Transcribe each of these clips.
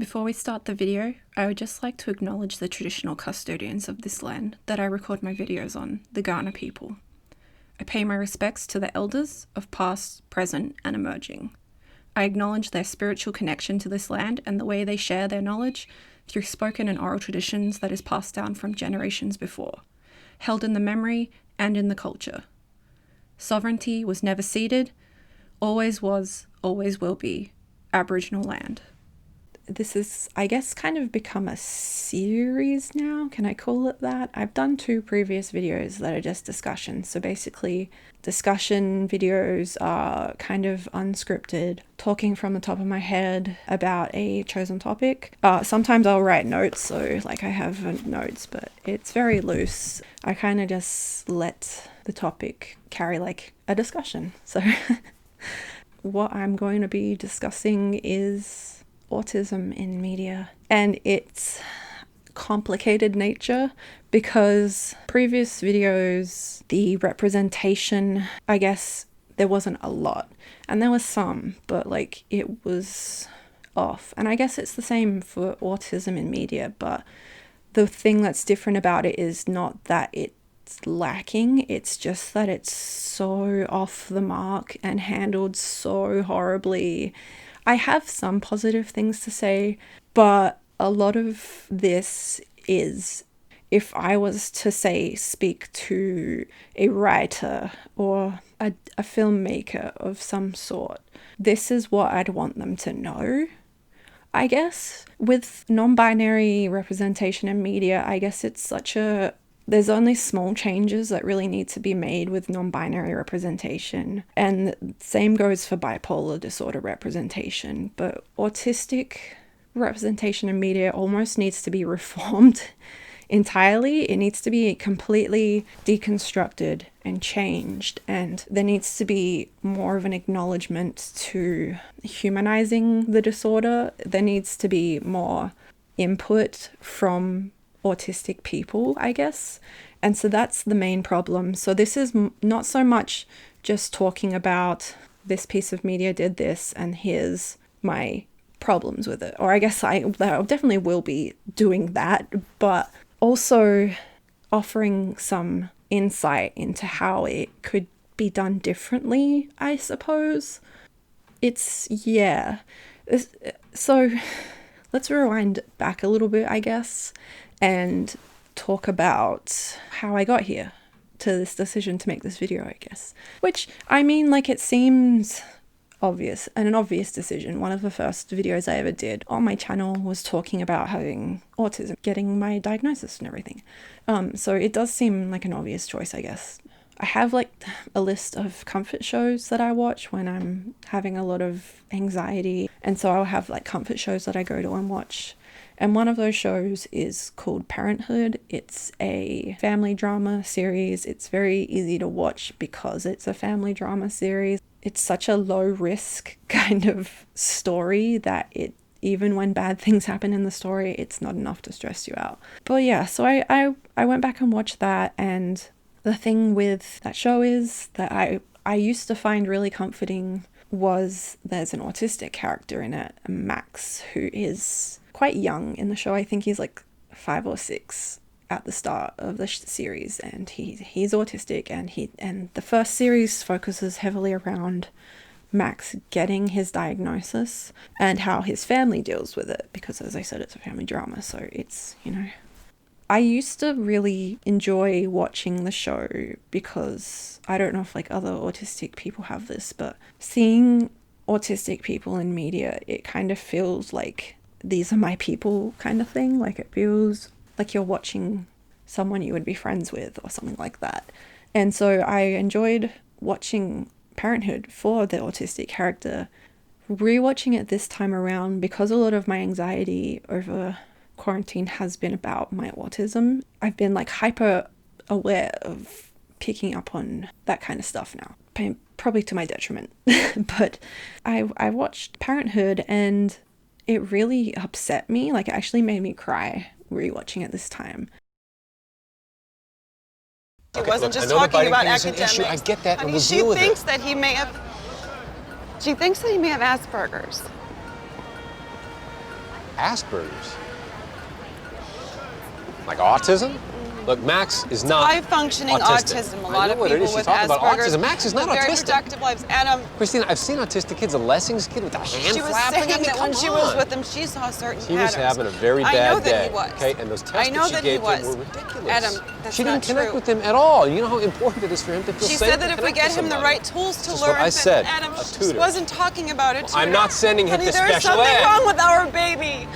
Before we start the video, I would just like to acknowledge the traditional custodians of this land that I record my videos on, the Kaurna people. I pay my respects to the elders of past, present, and emerging. I acknowledge their spiritual connection to this land and the way they share their knowledge through spoken and oral traditions that is passed down from generations before, held in the memory and in the culture. Sovereignty was never ceded, always was, always will be, Aboriginal land. This is, I guess, kind of become a series now. Can I call it that? I've done 2 previous videos that are just discussions. So basically, discussion videos are kind of unscripted, talking from the top of my head about a chosen topic. Sometimes I'll write notes, so like I have notes, but it's very loose. I kind of just let the topic carry like a discussion. So what I'm going to be discussing is autism in media and its complicated nature, because previous videos, the representation, I guess there wasn't a lot, and there was some, but like it was off. And I guess it's the same for autism in media, but the thing that's different about it is not that it's lacking, it's just that it's so off the mark and handled so horribly. I have some positive things to say, but a lot of this is, if I was to say speak to a writer or a filmmaker of some sort, this is what I'd want them to know. I guess with non-binary representation in media, I guess it's there's only small changes that really need to be made with non-binary representation. And same goes for bipolar disorder representation. But autistic representation in media almost needs to be reformed entirely. It needs to be completely deconstructed and changed. And there needs to be more of an acknowledgement to humanizing the disorder. There needs to be more input from autistic people, I guess. And so that's the main problem. So this is not so much just talking about this piece of media did this and here's my problems with it. Or I guess I definitely will be doing that, but also offering some insight into how it could be done differently, I suppose. So let's rewind back a little bit, I guess, and talk about how I got here to this decision to make this video, I guess. Which, I mean, like, it seems obvious, and an obvious decision. One of the first videos I ever did on my channel was talking about having autism, getting my diagnosis and everything. So it does seem like an obvious choice, I guess. I have like a list of comfort shows that I watch when I'm having a lot of anxiety, and so I'll have like comfort shows that I go to and watch. And one of those shows is called Parenthood. It's a family drama series. It's very easy to watch because it's a family drama series. It's such a low risk kind of story that even when bad things happen in the story, it's not enough to stress you out. But yeah, so I went back and watched that, and the thing with that show is that I used to find really comforting was there's an autistic character in it, Max, who is quite young in the show. I think he's like 5 or 6 at the start of the series, and he's autistic, and the first series focuses heavily around Max getting his diagnosis and how his family deals with it, because as I said, it's a family drama, so it's, I used to really enjoy watching the show because I don't know if like other autistic people have this, but seeing autistic people in media, it kind of feels like these are my people kind of thing. Like it feels like you're watching someone you would be friends with or something like that. And so I enjoyed watching Parenthood for the autistic character. Rewatching it this time around, because a lot of my anxiety over quarantine has been about my autism, I've been like hyper aware of picking up on that kind of stuff now, probably to my detriment. But I watched Parenthood and it really upset me. Like, it actually made me cry rewatching it this time. He wasn't just talking about academics. I get that, and we'll she deal with thinks it. that he may have Asperger's. Asperger's. Like autism? Look, Max is not high-functioning autism. A lot of people with Asperger's Max is not have very autistic. productive lives. Adam, Christina, I've seen autistic kids. A Lessing's kid with a hand she was flapping. saying I mean, that when come she was on. with him, she saw certain He patterns. was having a very bad day. I know that he was. Okay, and those tests that she gave him were ridiculous. Adam, that's she didn't not connect true. with him at all. You know how important it is for him to feel She safe. said that if we get him the right tools to That's learn, what I said. Adam, A she tutor. wasn't talking about it. I'm not sending him Honey, to there's special something ed. wrong with our baby.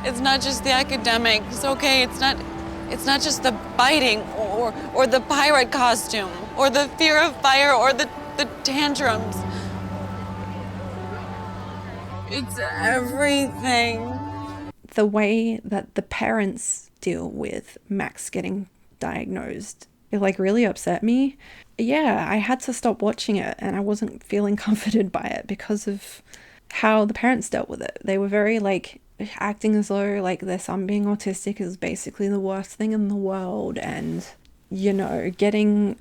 It's not just the academics, okay? It's not just the biting or the pirate costume or the fear of fire or the tantrums. It's everything. The way that the parents deal with Max getting diagnosed, it like really upset me. Yeah, I had to stop watching it and I wasn't feeling comforted by it because of how the parents dealt with it. They were very like acting as though like their son being autistic is basically the worst thing in the world, and you know, getting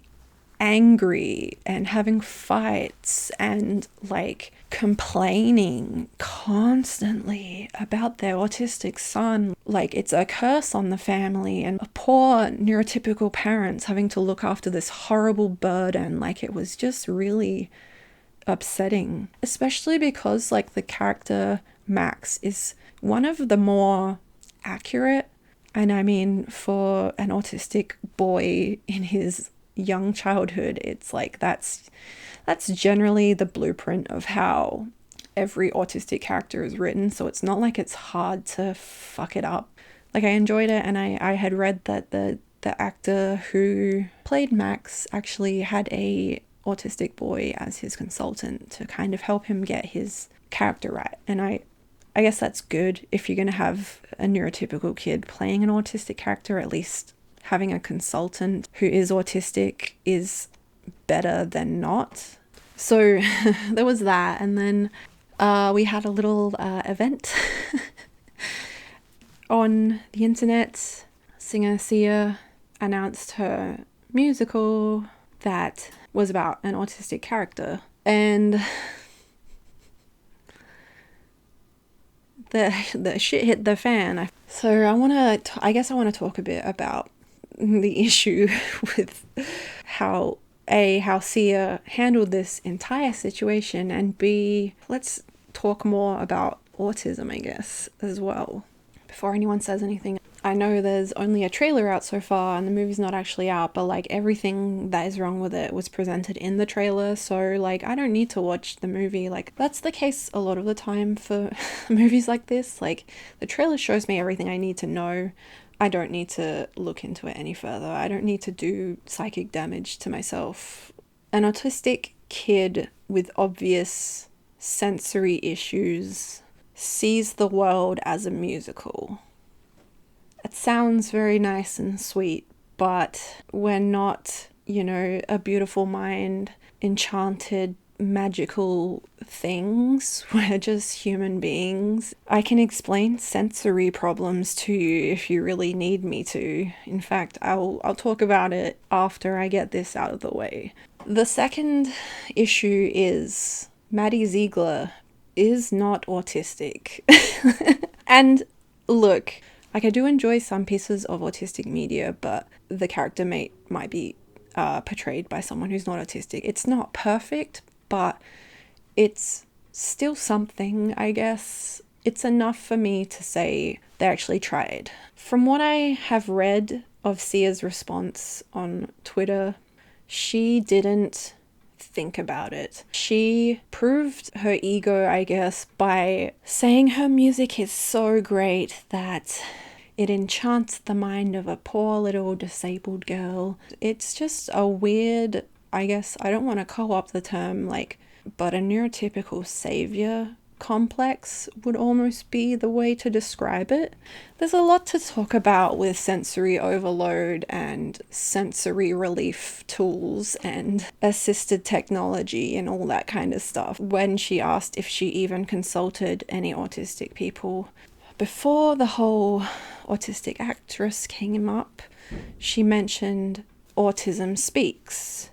angry and having fights and like complaining constantly about their autistic son, like it's a curse on the family, and poor neurotypical parents having to look after this horrible burden. Like it was just really upsetting, especially because like the character Max is one of the more accurate, and I mean for an autistic boy in his young childhood, it's like that's generally the blueprint of how every autistic character is written, so it's not like it's hard to fuck it up. Like I enjoyed it, and I had read that the actor who played Max actually had a autistic boy as his consultant to kind of help him get his character right, and I guess that's good. If you're going to have a neurotypical kid playing an autistic character, at least having a consultant who is autistic is better than not. So there was that, and then we had a little event on the internet. Singer Sia announced her musical that was about an autistic character, and the shit hit the fan. So I guess I want to talk a bit about the issue with how Sia handled this entire situation, and B, let's talk more about autism, I guess, as well, before anyone says anything. I know there's only a trailer out so far and the movie's not actually out, but like everything that is wrong with it was presented in the trailer, so like I don't need to watch the movie. Like that's the case a lot of the time for movies like this. Like the trailer shows me everything I need to know. I don't need to look into it any further. I don't need to do psychic damage to myself. An autistic kid with obvious sensory issues sees the world as a musical. It sounds very nice and sweet, but we're not, you know, a beautiful mind, enchanted, magical things. We're just human beings. I can explain sensory problems to you if you really need me to. In fact, I'll talk about it after I get this out of the way. The second issue is Maddie Ziegler is not autistic. And look, like I do enjoy some pieces of autistic media, but the character might be portrayed by someone who's not autistic. It's not perfect, but it's still something, I guess. It's enough for me to say they actually tried. From what I have read of Sia's response on Twitter, she didn't think about it. She proved her ego, I guess, by saying her music is so great that it enchants the mind of a poor little disabled girl. It's just a weird, I guess, I don't want to co-opt the term, like, but a neurotypical savior complex would almost be the way to describe it. There's a lot to talk about with sensory overload and sensory relief tools and assisted technology and all that kind of stuff. When she asked if she even consulted any autistic people before the whole autistic actress came up, she mentioned Autism Speaks.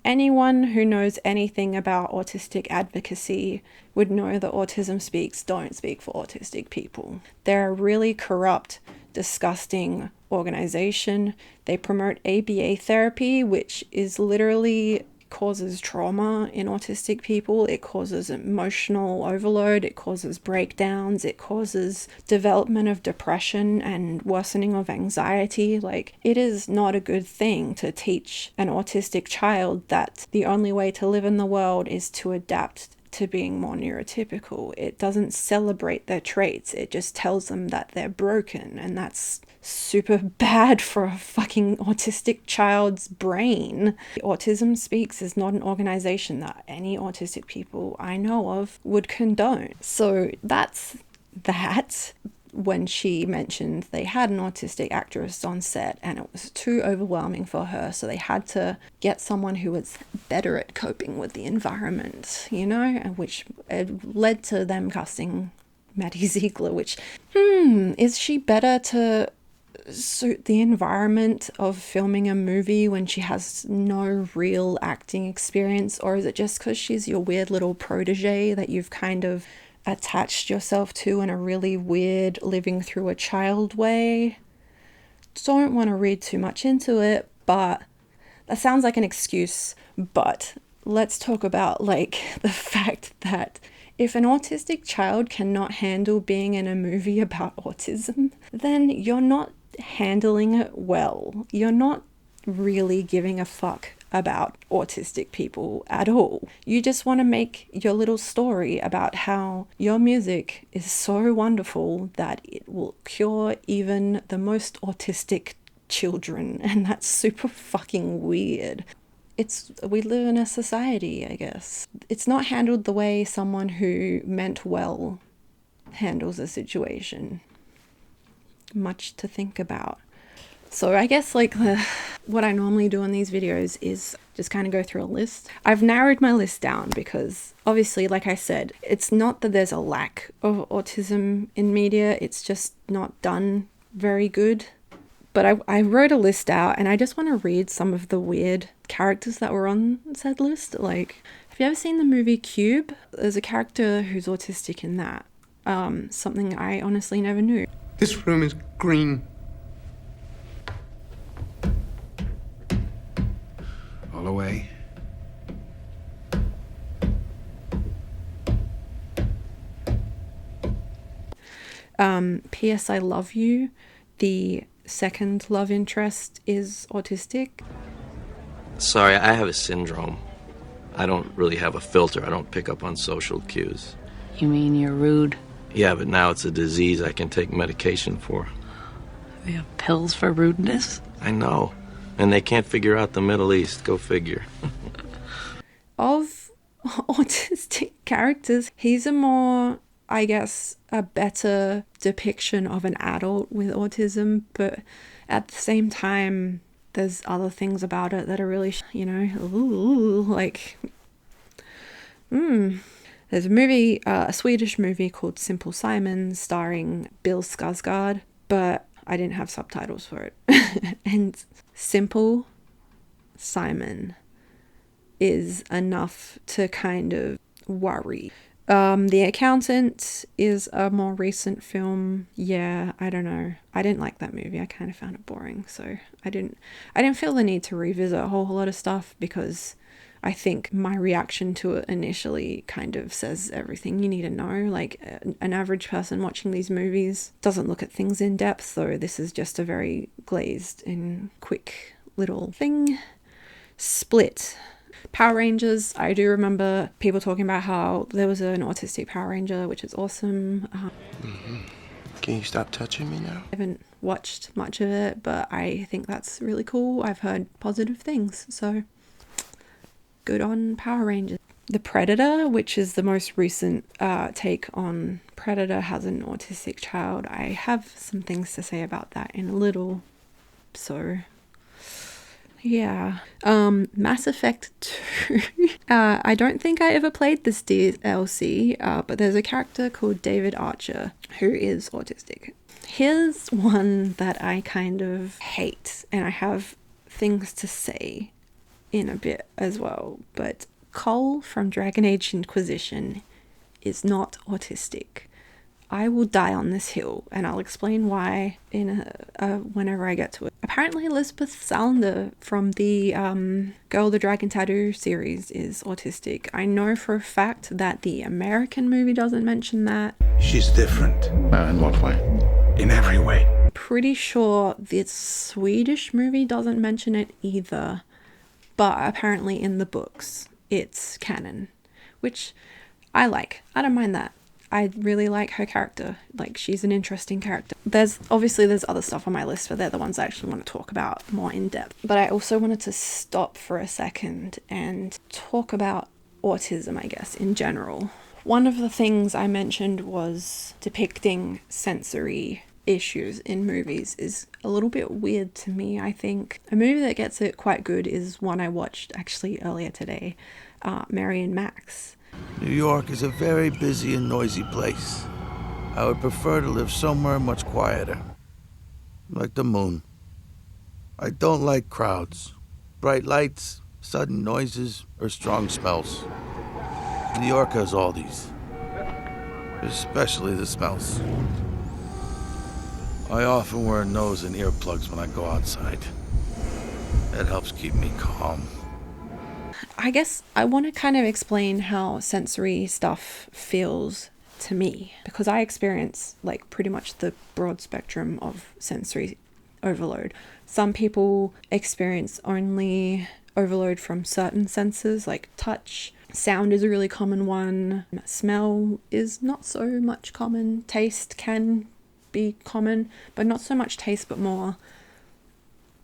Anyone who knows anything about autistic advocacy would know that Autism Speaks don't speak for autistic people. They're a really corrupt, disgusting organization. They promote ABA therapy, which is literally causes trauma in autistic people. It causes emotional overload. It causes breakdowns. It causes development of depression and worsening of anxiety. Like, it is not a good thing to teach an autistic child that the only way to live in the world is to adapt to being more neurotypical. It doesn't celebrate their traits. It just tells them that they're broken, and that's super bad for a fucking autistic child's brain. Autism Speaks is not an organization that any autistic people I know of would condone. So that's that. When she mentioned they had an autistic actress on set and it was too overwhelming for her, so they had to get someone who was better at coping with the environment, you know, and which led to them casting Maddie Ziegler, which, is she better to suit the environment of filming a movie when she has no real acting experience? Or is it just because she's your weird little protege that you've kind of attached yourself to in a really weird living through a child way? Don't want to read too much into it, but that sounds like an excuse. But let's talk about like the fact that if an autistic child cannot handle being in a movie about autism, then you're not handling it well. You're not really giving a fuck about autistic people at all. You just want to make your little story about how your music is so wonderful that it will cure even the most autistic children, and that's super fucking weird. We live in a society, I guess. It's not handled the way someone who meant well handles a situation. Much to think about. So I guess like what I normally do in these videos is just kind of go through a list. I've narrowed my list down because obviously, like I said, it's not that there's a lack of autism in media, it's just not done very good. But I wrote a list out and I just want to read some of the weird characters that were on said list. Like, have you ever seen the movie Cube? There's a character who's autistic in that. Something I honestly never knew. This room is green. All away. P.S. I Love You. The second love interest is autistic. Sorry, I have a syndrome. I don't really have a filter. I don't pick up on social cues. You mean you're rude? Yeah, but now it's a disease I can take medication for. They have pills for rudeness? I know. And they can't figure out the Middle East. Go figure. Of autistic characters, he's a more, I guess, a better depiction of an adult with autism, but at the same time, there's other things about it that are really, There's a movie, a Swedish movie called Simple Simon, starring Bill Skarsgård, but I didn't have subtitles for it. And Simple Simon is enough to kind of worry. The Accountant is a more recent film. Yeah, I don't know. I didn't like that movie. I kind of found it boring, so I didn't feel the need to revisit a whole lot of stuff because I think my reaction to it initially kind of says everything you need to know. Like, an average person watching these movies doesn't look at things in depth, so this is just a very glazed and quick little thing. Split. Power Rangers. I do remember people talking about how there was an autistic Power Ranger, which is awesome. Can you stop touching me now? I haven't watched much of it, but I think that's really cool. I've heard positive things, so good on Power Rangers. The Predator, which is the most recent take on Predator, has an autistic child. I have some things to say about that in a little, so yeah. Mass Effect 2. I don't think I ever played this DLC, but there's a character called David Archer who is autistic. Here's one that I kind of hate, and I have things to say in a bit as well, but Cole from Dragon Age Inquisition is not autistic. I will die on this hill, and I'll explain why whenever I get to it. Apparently Elizabeth Salander from the Girl with the Dragon Tattoo series is autistic. I know for a fact that the American movie doesn't mention that. She's different. In what way? In every way. Pretty sure the Swedish movie doesn't mention it either, but apparently in the books it's canon, which I like. I don't mind that. I really like her character. Like, she's an interesting character. There's other stuff on my list, but they're the ones I actually want to talk about more in depth. But I also wanted to stop for a second and talk about autism, I guess, in general. One of the things I mentioned was depicting sensory issues in movies is a little bit weird to me, I think. A movie that gets it quite good is one I watched actually earlier today, Mary and Max. New York is a very busy and noisy place. I would prefer to live somewhere much quieter. Like the moon. I don't like crowds, bright lights, sudden noises, or strong smells. New York has all these. Especially the smells. I often wear nose and earplugs when I go outside. That helps keep me calm. I guess I want to kind of explain how sensory stuff feels to me, because I experience like pretty much the broad spectrum of sensory overload. Some people experience only overload from certain senses, like touch. Sound is a really common one. Smell is not so much common. Taste can be common, but not so much taste, but more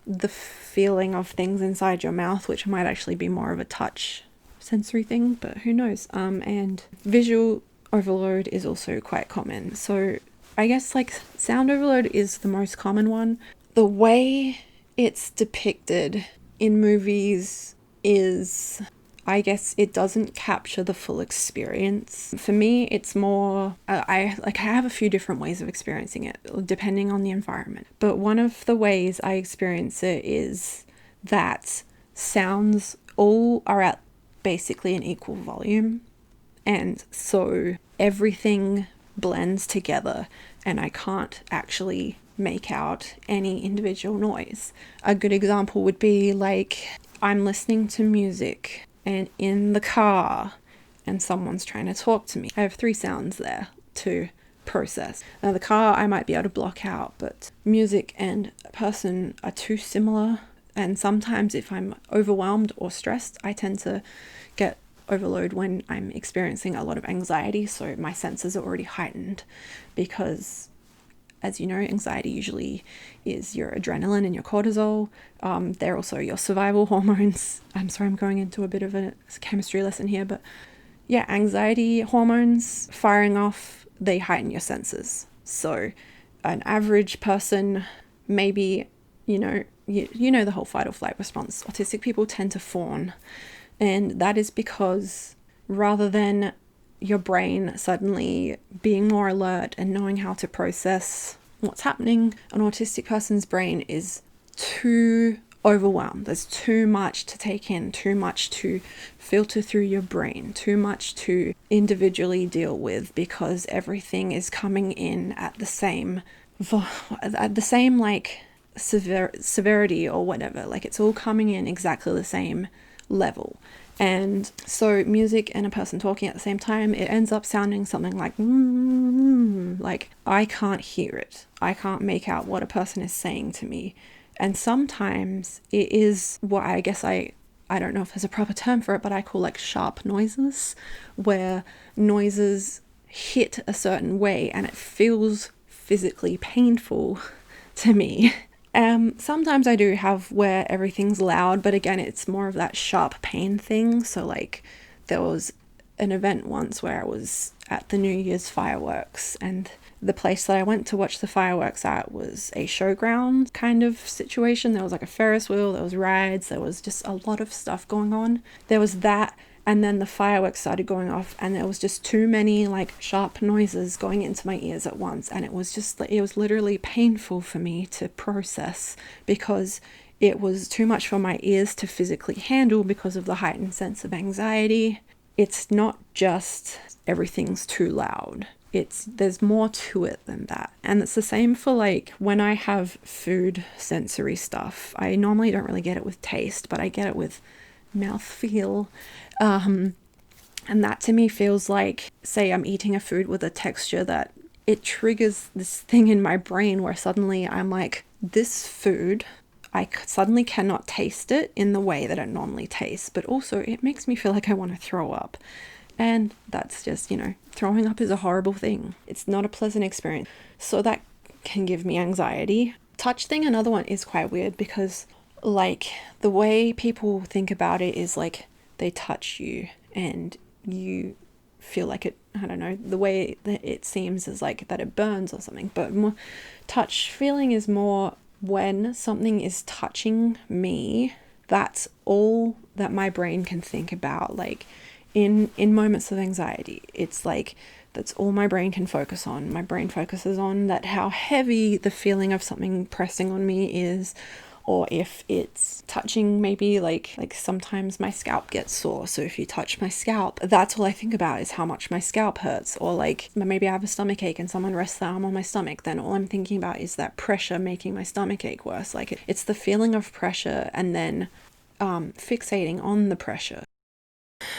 the feeling of things inside your mouth, which might actually be more of a touch sensory thing, but who knows. And visual overload is also quite common. So I guess like sound overload is the most common one. The way it's depicted in movies is, I guess, it doesn't capture the full experience. For me, it's more, I have a few different ways of experiencing it, depending on the environment. But one of the ways I experience it is that sounds all are at basically an equal volume. And so everything blends together and I can't actually make out any individual noise. A good example would be like I'm listening to music and in the car and someone's trying to talk to me. I have 3 sounds there to process. Now the car I might be able to block out, but music and a person are too similar, and sometimes if I'm overwhelmed or stressed, I tend to get overload when I'm experiencing a lot of anxiety, so my senses are already heightened because, as you know, anxiety usually is your adrenaline and your cortisol. They're also your survival hormones. I'm sorry, I'm going into a bit of a chemistry lesson here, but yeah, anxiety hormones firing off, they heighten your senses. So an average person, maybe, you know the whole fight or flight response. Autistic people tend to fawn, and that is because rather than your brain suddenly being more alert and knowing how to process what's happening, an autistic person's brain is too overwhelmed. There's too much to take in, too much to filter through your brain, too much to individually deal with, because everything is coming in at the same like severity or whatever. Like it's all coming in exactly the same level. And so music and a person talking at the same time, it ends up sounding something like like I can't hear it. I can't make out what a person is saying to me. And sometimes it is what I guess I don't know if there's a proper term for it, but I call like sharp noises, where noises hit a certain way and it feels physically painful to me. Sometimes I do have where everything's loud, but again, it's more of that sharp pain thing. So like there was an event once where I was at the New Year's fireworks, and the place that I went to watch the fireworks at was a showground kind of situation. There was like a Ferris wheel, there was rides, there was just a lot of stuff going on. There was that, and then the fireworks started going off, and there was just too many like sharp noises going into my ears at once, and it was literally painful for me to process, because it was too much for my ears to physically handle because of the heightened sense of anxiety. It's not just everything's too loud. There's more to it than that. And it's the same for like when I have food sensory stuff. I normally don't really get it with taste, but I get it with mouthfeel. And that to me feels like, say I'm eating a food with a texture that it triggers this thing in my brain where suddenly I'm like, this food, I suddenly cannot taste it in the way that it normally tastes, but also it makes me feel like I want to throw up. And that's just, throwing up is a horrible thing. It's not a pleasant experience. So that can give me anxiety. Touch thing, another one, is quite weird because like the way people think about it is like they touch you and you feel like it, I don't know, the way that it seems is like that it burns or something. But more touch feeling is more when something is touching me, that's all that my brain can think about. Like in moments of anxiety, it's like that's all my brain can focus on. My brain focuses on that, how heavy the feeling of something pressing on me is, or if it's touching, maybe like sometimes my scalp gets sore, so if you touch my scalp, that's all I think about is how much my scalp hurts. Or like maybe I have a stomach ache and someone rests their arm on my stomach, then all I'm thinking about is that pressure making my stomach ache worse. Like it's the feeling of pressure and then fixating on the pressure.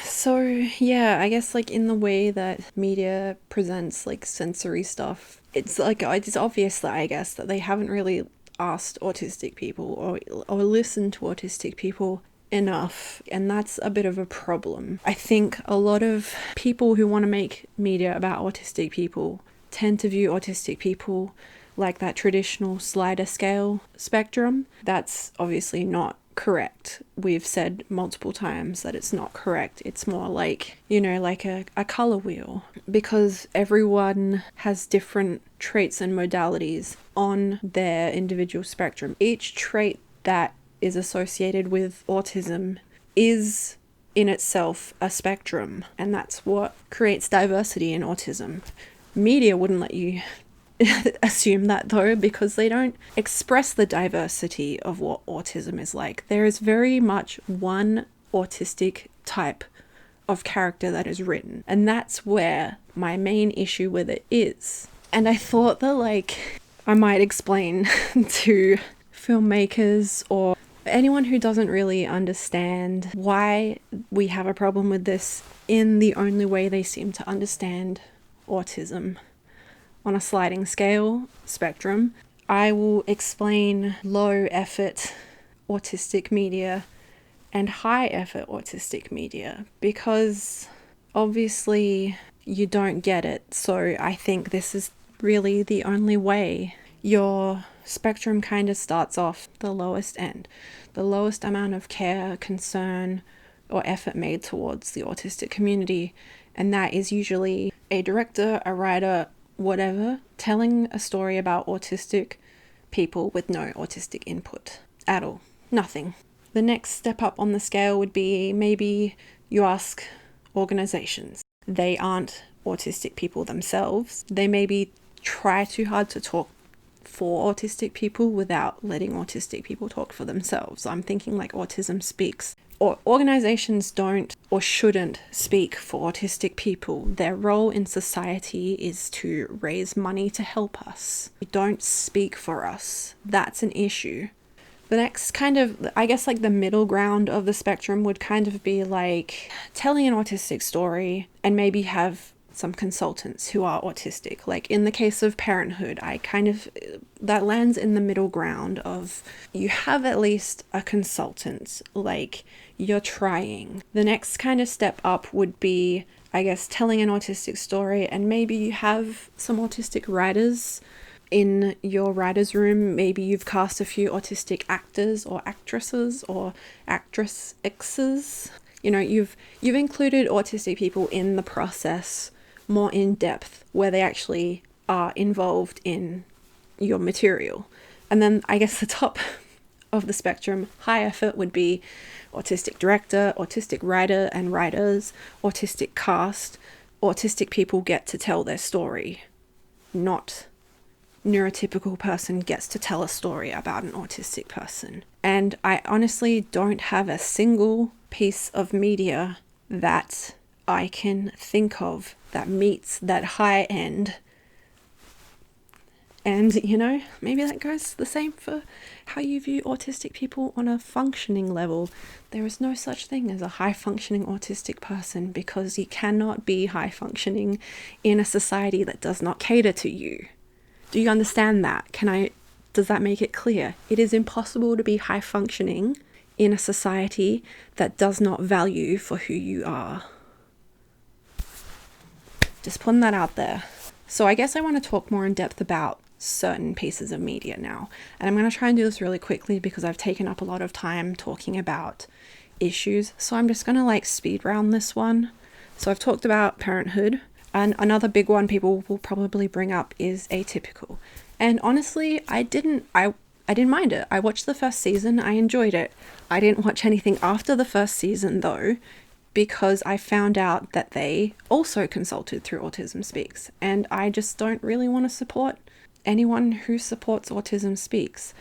So yeah, I guess like in the way that media presents like sensory stuff, it's like it's obvious that I guess that they haven't really asked autistic people or listened to autistic people enough, and that's a bit of a problem. I think a lot of people who want to make media about autistic people tend to view autistic people like that traditional slider scale spectrum. That's obviously not correct. We've said multiple times that it's not correct. It's more like, like a color wheel, because everyone has different traits and modalities on their individual spectrum. Each trait that is associated with autism is in itself a spectrum, and that's what creates diversity in autism. Media wouldn't let you assume that though, because they don't express the diversity of what autism is like. There is very much one autistic type of character that is written, and that's where my main issue with it is. And I thought that I might explain to filmmakers or anyone who doesn't really understand why we have a problem with this in the only way they seem to understand autism. On a sliding scale spectrum, I will explain low effort autistic media and high effort autistic media, because obviously you don't get it. So I think this is really the only way. Your spectrum kind of starts off the lowest end, the lowest amount of care, concern, or effort made towards the autistic community, and that is usually a director, a writer, whatever, telling a story about autistic people with no autistic input at all. Nothing. The next step up on the scale would be maybe you ask organizations. They aren't autistic people themselves. They maybe try too hard to talk for autistic people without letting autistic people talk for themselves. I'm thinking like Autism Speaks. Or organizations don't or shouldn't speak for autistic people. Their role in society is to raise money to help us. They don't speak for us. That's an issue. The next kind of, I guess like the middle ground of the spectrum would kind of be like telling an autistic story and maybe have some consultants who are autistic. Like in the case of Parenthood, that lands in the middle ground of you have at least a consultant, like you're trying. The next kind of step up would be, I guess, telling an autistic story, and maybe you have some autistic writers in your writer's room. Maybe you've cast a few autistic actors or actresses or actress X's. You've included autistic people in the process more in depth, where they actually are involved in your material. And then I guess the top of the spectrum, high effort, would be autistic director, autistic writer and writers, autistic cast. Autistic people get to tell their story, not neurotypical person gets to tell a story about an autistic person. And I honestly don't have a single piece of media that I can think of that meets that high end. And, you know, maybe that goes the same for how you view autistic people on a functioning level. There is no such thing as a high-functioning autistic person, because you cannot be high-functioning in a society that does not cater to you. Do you understand that? Does that make it clear? It is impossible to be high-functioning in a society that does not value you for who you are. Just putting that out there. So I guess I want to talk more in depth about certain pieces of media now. And I'm going to try and do this really quickly because I've taken up a lot of time talking about issues. So I'm just going to speed round this one. So I've talked about parenthood, and another big one people will probably bring up is Atypical. And honestly, I didn't mind it. I watched the first season. I enjoyed it. I didn't watch anything after the first season though, because I found out that they also consulted through Autism Speaks, and I just don't really want to support anyone who supports Autism Speaks.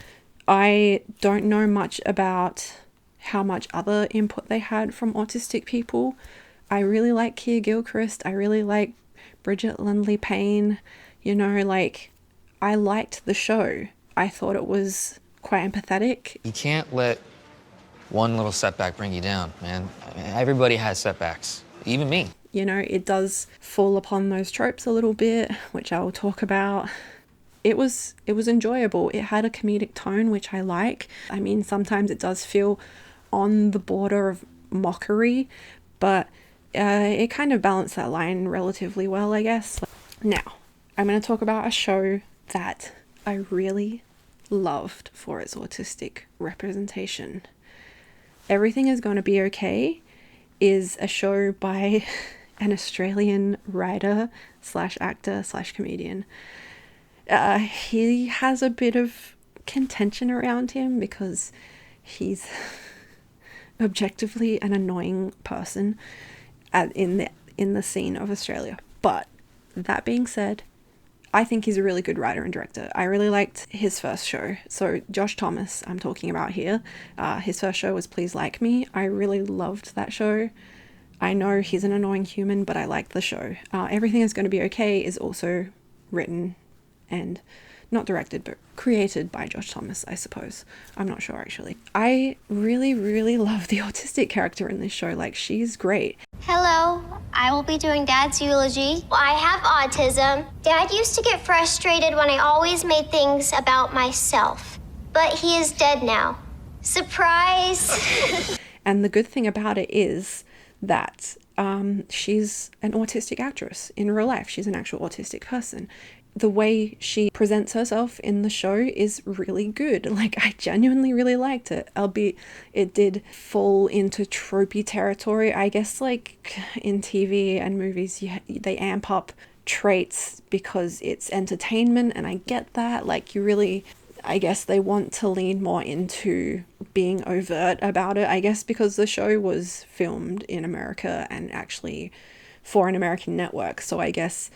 I don't know much about how much other input they had from autistic people. I really like Kia Gilchrist. I really like Bridget Lindley Payne. You know, I liked the show. I thought it was quite empathetic. You can't let one little setback bring you down, man. I mean, everybody has setbacks, even me. You know, it does fall upon those tropes a little bit, which I will talk about. It was enjoyable. It had a comedic tone, which I like. I mean, sometimes it does feel on the border of mockery, but it kind of balanced that line relatively well, I guess. Now, I'm going to talk about a show that I really loved for its autistic representation. Everything Is Gonna Be Okay is a show by an Australian writer / actor / comedian. He has a bit of contention around him because he's objectively an annoying person in the scene of Australia. But that being said, I think he's a really good writer and director. I really liked his first show. So Josh Thomas, I'm talking about here. His first show was Please Like Me. I really loved that show. I know he's an annoying human, but I liked the show. Everything Is Going to Be Okay is also written and not directed, but created by Josh Thomas, I suppose. I'm not sure, actually. I really, really love the autistic character in this show. She's great. Hello, I will be doing Dad's eulogy. I have autism. Dad used to get frustrated when I always made things about myself, but he is dead now. Surprise! And the good thing about it is that she's an autistic actress in real life. She's an actual autistic person. The way she presents herself in the show is really good. I genuinely really liked it, albeit it did fall into tropey territory. I guess in TV and movies, they amp up traits because it's entertainment, and I get that. I guess they want to lean more into being overt about it, I guess because the show was filmed in America and actually for an American network. So I guess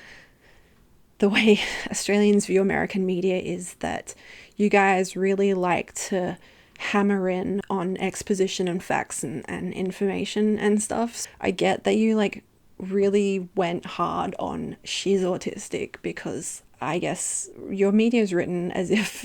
the way Australians view American media is that you guys really like to hammer in on exposition and facts and information and stuff. I get that you really went hard on she's autistic because I guess your media is written as if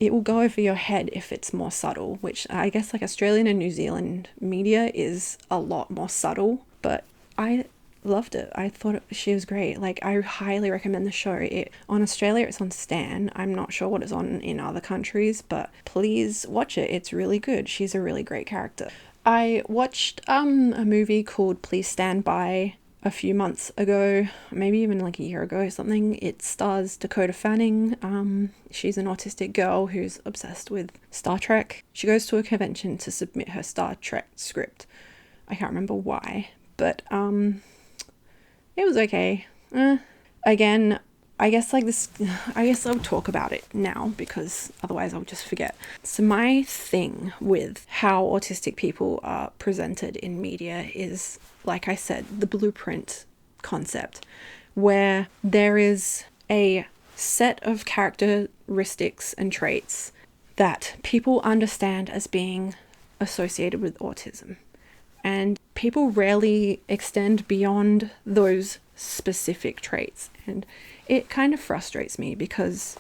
it will go over your head if it's more subtle, which I guess Australian and New Zealand media is a lot more subtle, but I loved it. I thought she was great. I highly recommend the show. On Australia, it's on Stan. I'm not sure what it's on in other countries, but please watch it. It's really good. She's a really great character. I watched a movie called Please Stand By a few months ago, maybe even a year ago or something. It stars Dakota Fanning. She's an autistic girl who's obsessed with Star Trek. She goes to a convention to submit her Star Trek script. I can't remember why, but it was okay. Again, I guess I'll talk about it now because otherwise I'll just forget. So my thing with how autistic people are presented in media is, like I said, the blueprint concept, where there is a set of characteristics and traits that people understand as being associated with autism. And people rarely extend beyond those specific traits. And it kind of frustrates me because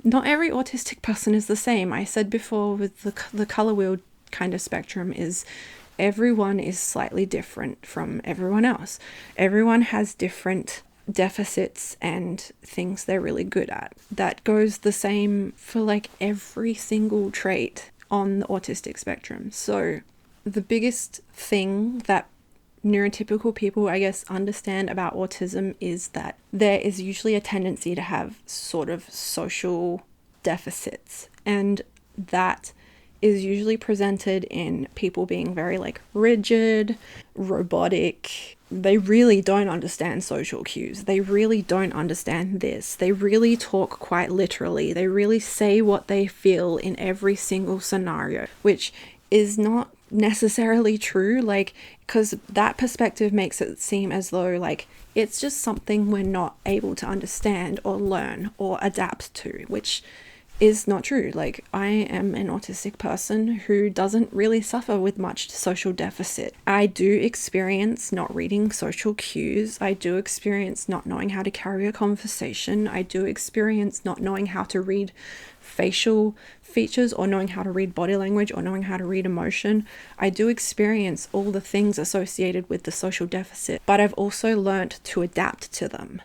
not every autistic person is the same. I said before with the color wheel kind of spectrum is everyone is slightly different from everyone else. Everyone has different deficits and things they're really good at. That goes the same for like every single trait on the autistic spectrum. So the biggest thing that neurotypical people, I guess, understand about autism is that there is usually a tendency to have sort of social deficits, and that is usually presented in people being very like rigid, robotic. They really don't understand social cues. They really don't understand this. They really talk quite literally. They really say what they feel in every single scenario, which is not necessarily true, like, because that perspective makes it seem as though like it's just something we're not able to understand or learn or adapt to, which is not true. Like, I am an autistic person who doesn't really suffer with much social deficit. I do experience not reading social cues. I do experience not knowing how to carry a conversation. I do experience not knowing how to read facial features or knowing how to read body language or knowing how to read emotion. I do experience all the things associated with the social deficit, but I've also learnt to adapt to them.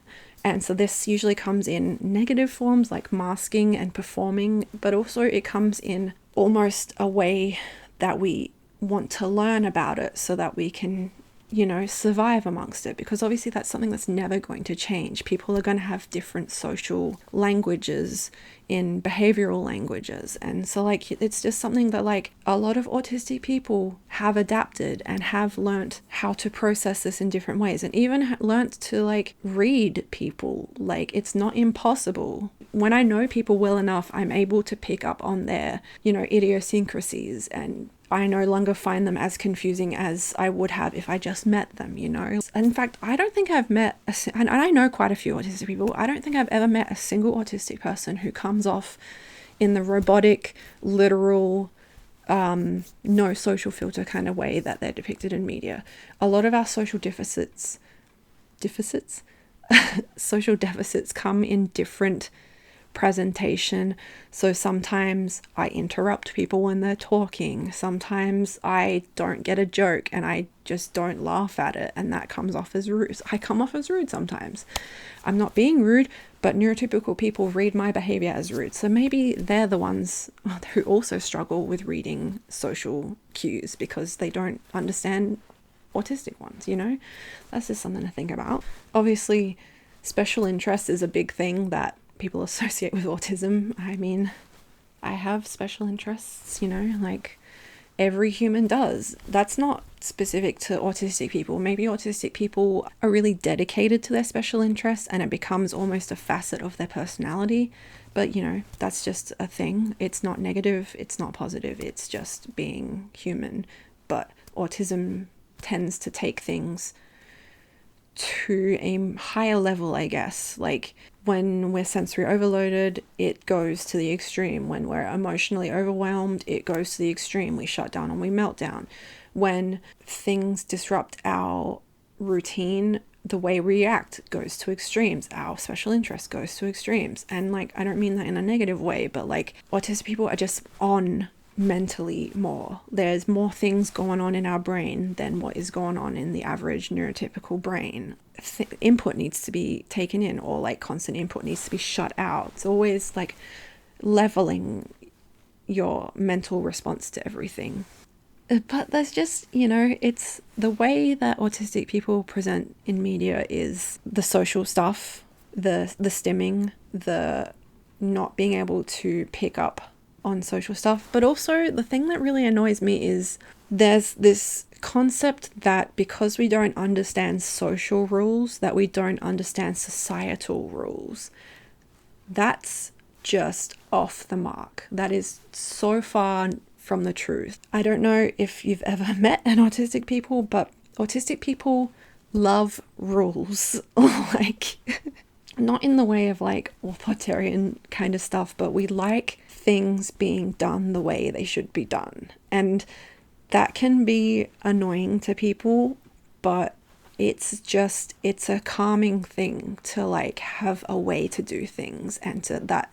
And so this usually comes in negative forms like masking and performing, but also it comes in almost a way that we want to learn about it so that we can, you know, survive amongst it, because obviously that's something that's never going to change. People are going to have different social languages in behavioral languages, and so like it's just something that like a lot of autistic people have adapted and have learnt how to process this in different ways, and even learnt to like read people. Like, it's not impossible. When I know people well enough, I'm able to pick up on their, you know, idiosyncrasies, and I no longer find them as confusing as I would have if I just met them, you know. In fact, I don't think I've met, and I know quite a few autistic people, I don't think I've ever met a single autistic person who comes off in the robotic, literal, no social filter kind of way that they're depicted in media. A lot of our social deficits social deficits come in different presentation. So sometimes I interrupt people when they're talking. Sometimes I don't get a joke and I just don't laugh at it, and that comes off as rude. I come off as rude sometimes. I'm not being rude, but neurotypical people read my behavior as rude. So maybe they're the ones who also struggle with reading social cues because they don't understand autistic ones, you know? That's just something to think about. Obviously, special interest is a big thing that people associate with autism. I mean, I have special interests, you know, like every human does. That's not specific to autistic people. Maybe autistic people are really dedicated to their special interests and it becomes almost a facet of their personality. But, you know, that's just a thing. It's not negative, it's not positive, it's just being human. But autism tends to take things to a higher level, I guess. Like, when we're sensory overloaded, it goes to the extreme. When we're emotionally overwhelmed, it goes to the extreme. We shut down and we melt down. When things disrupt our routine, the way we react goes to extremes. Our special interest goes to extremes. And like, I don't mean that in a negative way, but like autistic people are just on mentally more. There's more things going on in our brain than what is going on in the average neurotypical brain. Input needs to be taken in, or like constant input needs to be shut out. It's always like leveling your mental response to everything. But there's just, you know, it's the way that autistic people present in media is the social stuff, the stimming, the not being able to pick up on social stuff. But also the thing that really annoys me is there's this concept that because we don't understand social rules, that we don't understand societal rules. That's just off the mark. That is so far from the truth. I don't know if you've ever met an autistic people, but autistic people love rules. Like, not in the way of like authoritarian kind of stuff, but we like things being done the way they should be done. And that can be annoying to people, but it's a calming thing to like have a way to do things, and to that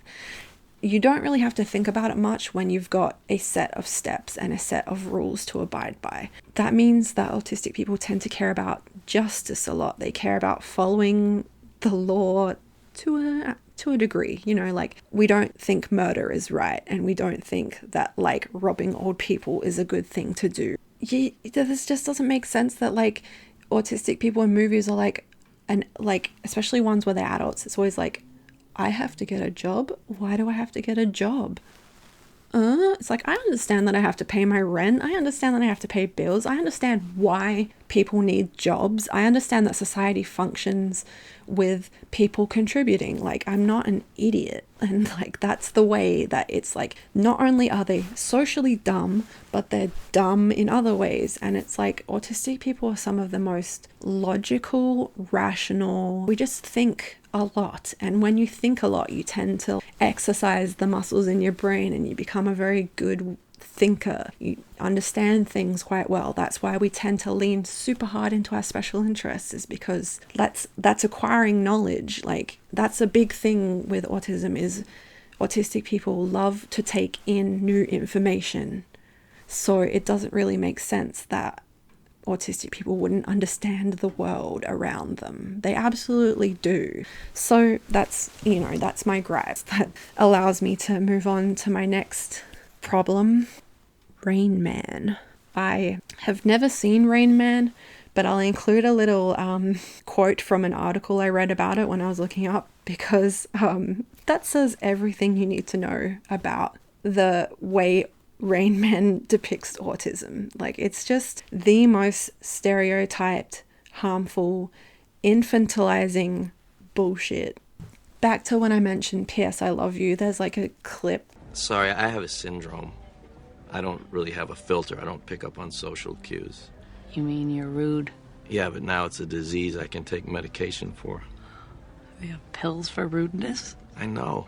you don't really have to think about it much when you've got a set of steps and a set of rules to abide by. That means that autistic people tend to care about justice a lot. They care about following the law to a degree, you know, like we don't think murder is right, and we don't think that like robbing old people is a good thing to do. This just doesn't make sense that like autistic people in movies are like, and like especially ones where they're adults, it's always like, I have to get a job. Why do I have to get a job? It's like, I understand that I have to pay my rent. I understand that I have to pay bills. I understand why people need jobs. I understand that society functions with people contributing. Like, I'm not an idiot. And like, that's the way that it's like, not only are they socially dumb, but they're dumb in other ways. And it's like, autistic people are some of the most logical, rational, we just think a lot. And when you think a lot, you tend to exercise the muscles in your brain and you become a very good thinker. You understand things quite well. That's why we tend to lean super hard into our special interests, is because that's acquiring knowledge. Like, that's a big thing with autism, is autistic people love to take in new information. So it doesn't really make sense that autistic people wouldn't understand the world around them. They absolutely do. So that's, you know, that's my gripe. That allows me to move on to my next problem. Rain Man. I have never seen Rain Man, but I'll include a little quote from an article I read about it when I was looking up, because that says everything you need to know about the way Rain Man depicts autism. Like, it's just the most stereotyped, harmful, infantilizing bullshit. Back to when I mentioned P.S. I Love You, there's like a clip. Sorry, I have a syndrome. I don't really have a filter. I don't pick up on social cues. You mean you're rude? Yeah, but now it's a disease I can take medication for. We have pills for rudeness? I know.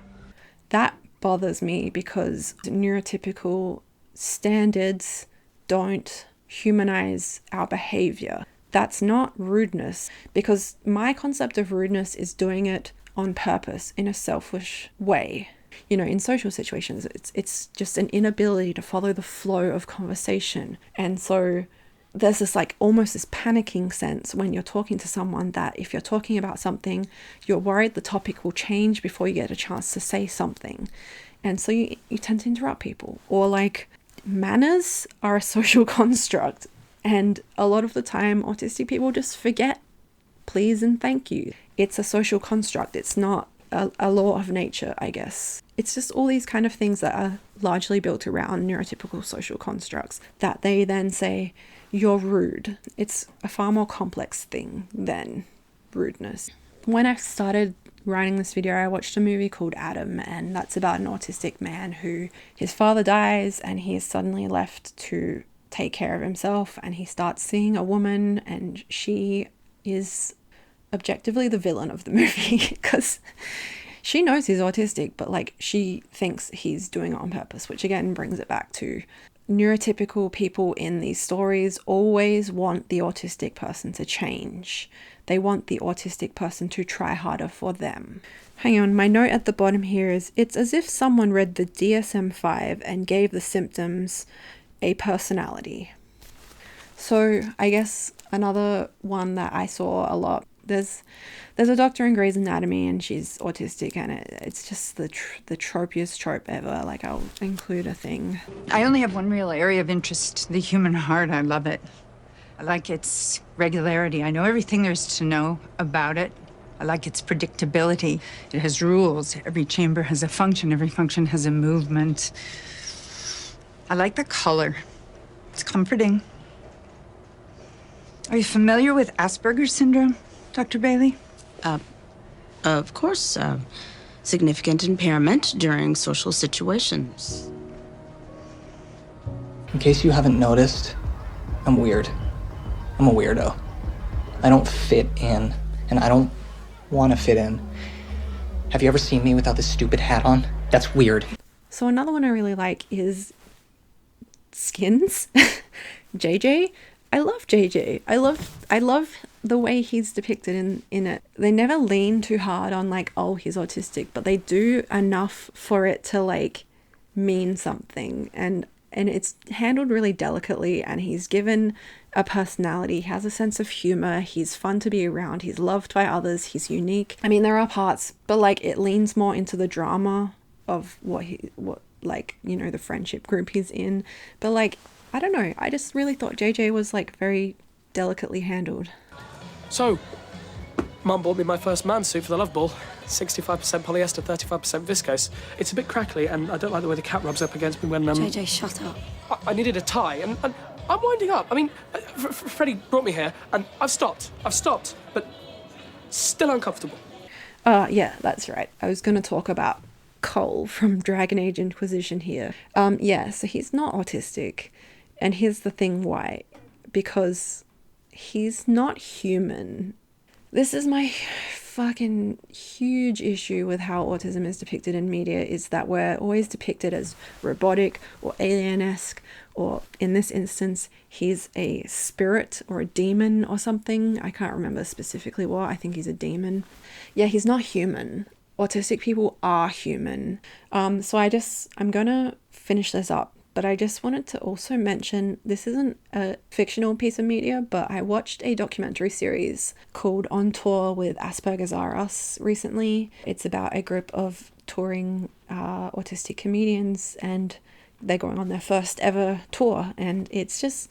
That bothers me, because neurotypical standards don't humanize our behavior. That's not rudeness, because my concept of rudeness is doing it on purpose in a selfish way. You know, in social situations, it's just an inability to follow the flow of conversation. And so there's this like almost this panicking sense when you're talking to someone, that if you're talking about something, you're worried the topic will change before you get a chance to say something. And so you tend to interrupt people. Or like, manners are a social construct. And a lot of the time, autistic people just forget please and thank you. It's a social construct. It's not a law of nature, I guess. It's just all these kind of things that are largely built around neurotypical social constructs that they then say, you're rude. It's a far more complex thing than rudeness. When I started writing this video, I watched a movie called Adam, and that's about an autistic man who, his father dies and he is suddenly left to take care of himself, and he starts seeing a woman, and she is objectively the villain of the movie because she knows he's autistic, but like she thinks he's doing it on purpose, which again brings it back to neurotypical people in these stories always want the autistic person to change. They want the autistic person to try harder for them. Hang on, my note at the bottom here is, it's as if someone read the DSM-5 and gave the symptoms a personality. So I guess another one that I saw a lot, there's a doctor in Grey's Anatomy and she's autistic, and it's just the tropiest trope ever. Like, I'll include a thing. I only have one real area of interest, the human heart. I love it. I like its regularity. I know everything there is to know about it. I like its predictability. It has rules. Every chamber has a function. Every function has a movement. I like the color. It's comforting. Are you familiar with Asperger's syndrome, Dr. Bailey? Of course. Significant impairment during social situations. In case you haven't noticed, I'm weird. I'm a weirdo. I don't fit in, and I don't want to fit in. Have you ever seen me without this stupid hat on? That's weird. So another one I really like is Skins. JJ. I love JJ. I love the way he's depicted in it. They never lean too hard on like, oh, he's autistic, but they do enough for it to like mean something, and it's handled really delicately, and he's given a personality. He has a sense of humor. He's fun to be around. He's loved by others. He's unique. I mean, there are parts, but like it leans more into the drama of what like, you know, the friendship group he's in. But like, I don't know. I just really thought JJ was like very delicately handled. So, Mum bought me my first man suit for the Love Ball. 65% polyester, 35% viscose. It's a bit crackly, and I don't like the way the cat rubs up against me when... JJ, shut up. I needed a tie, and I'm winding up. I mean, Freddie brought me here, and I've stopped, but still uncomfortable. Yeah, that's right. I was going to talk about Cole from Dragon Age Inquisition here. Yeah, so he's not autistic, and here's the thing why. Because he's not human. This is my fucking huge issue with how autism is depicted in media, is that we're always depicted as robotic or alien-esque, or in this instance, he's a spirit or a demon or something. I can't remember specifically what. I think he's a demon. Yeah, he's not human. Autistic people are human. So I'm gonna finish this up, but I just wanted to also mention, this isn't a fictional piece of media, but I watched a documentary series called On Tour with Asperger's R Us recently. It's about a group of touring autistic comedians, and they're going on their first ever tour. And it's just,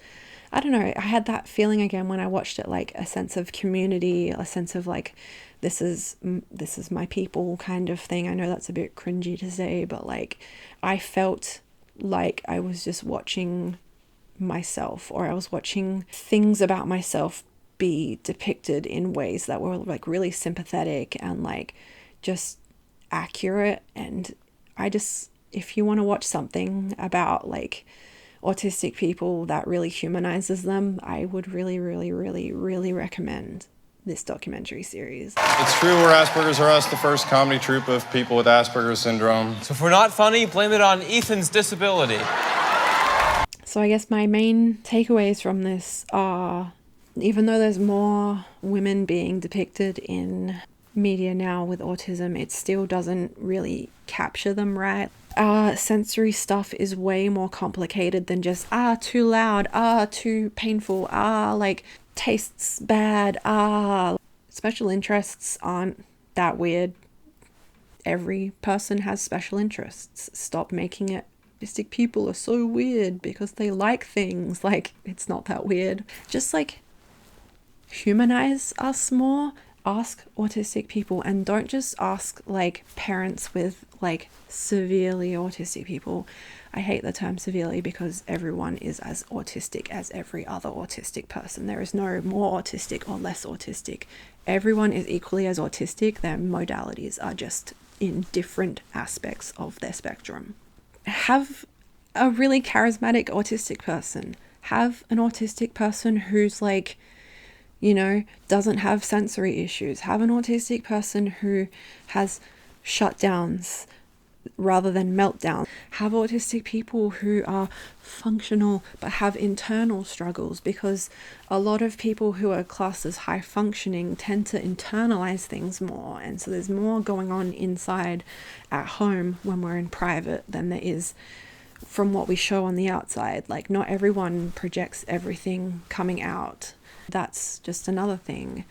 I don't know, I had that feeling again when I watched it, like a sense of community, a sense of like, this is my people kind of thing. I know that's a bit cringy to say, but like I felt like I was just watching myself, or I was watching things about myself be depicted in ways that were like really sympathetic and like just accurate. And I just, if you want to watch something about like autistic people that really humanizes them, I would really, really, really, really recommend this documentary series. It's true, we're Asperger's R Us, the first comedy troupe of people with Asperger's syndrome. So if we're not funny, blame it on Ethan's disability. So I guess my main takeaways from this are, even though there's more women being depicted in media now with autism, it still doesn't really capture them right. Sensory stuff is way more complicated than just, too loud, too painful, like tastes bad, special interests aren't that weird. Every person has special interests. Stop making it autistic people are so weird because they like things. Like, it's not that weird. Just like humanize us more. Ask autistic people, and don't just ask like parents with like severely autistic people. I hate the term severely because everyone is as autistic as every other autistic person. There is no more autistic or less autistic. Everyone is equally as autistic. Their modalities are just in different aspects of their spectrum. Have a really charismatic autistic person. Have an autistic person who's like, you know, doesn't have sensory issues. Have an autistic person who has shutdowns rather than meltdowns. Have autistic people who are functional but have internal struggles, because a lot of people who are classed as high functioning tend to internalize things more, and so there's more going on inside at home when we're in private than there is from what we show on the outside. Like, not everyone projects everything coming out. That's just another thing.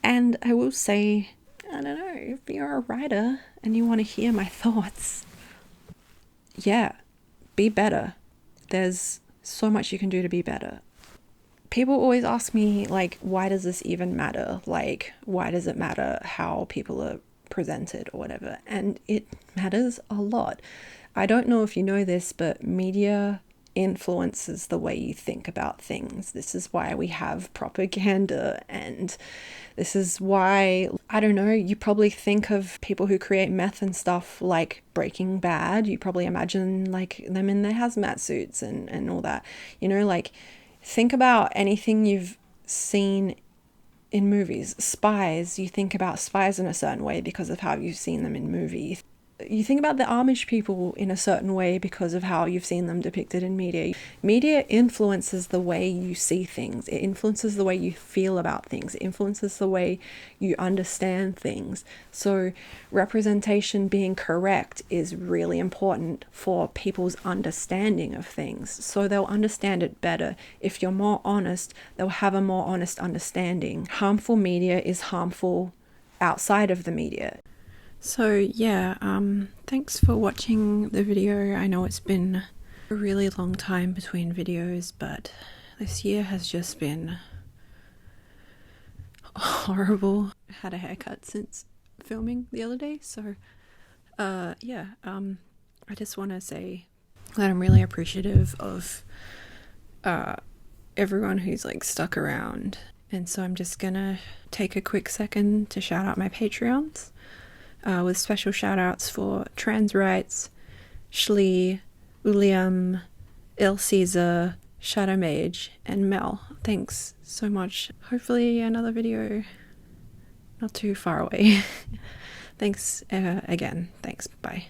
And I will say, I don't know, if you're a writer and you want to hear my thoughts, yeah, be better. There's so much you can do to be better. People always ask me, like, why does this even matter? Like, why does it matter how people are presented or whatever? And it matters a lot. I don't know if you know this, but media influences the way you think about things. This is why we have propaganda, and this is why, I don't know, you probably think of people who create meth and stuff like Breaking Bad. You probably imagine like them in their hazmat suits and all that, you know, like think about anything you've seen in movies. Spies, you think about spies in a certain way because of how you've seen them in movies. You think about the Amish people in a certain way because of how you've seen them depicted in media. Media influences the way you see things. It influences the way you feel about things. It influences the way you understand things. So representation being correct is really important for people's understanding of things. So they'll understand it better. If you're more honest, they'll have a more honest understanding. Harmful media is harmful outside of the media. So yeah, thanks for watching the video. I know it's been a really long time between videos, but this year has just been horrible. I had a haircut since filming the other day, so yeah, I just want to say that I'm really appreciative of everyone who's like stuck around. And so I'm just gonna take a quick second to shout out my Patreons. With special shout outs for Trans Rights, Shlee, Uliam, Il Caesar, Shadow Mage, and Mel. Thanks so much. Hopefully another video not too far away. Thanks again. Thanks. Bye.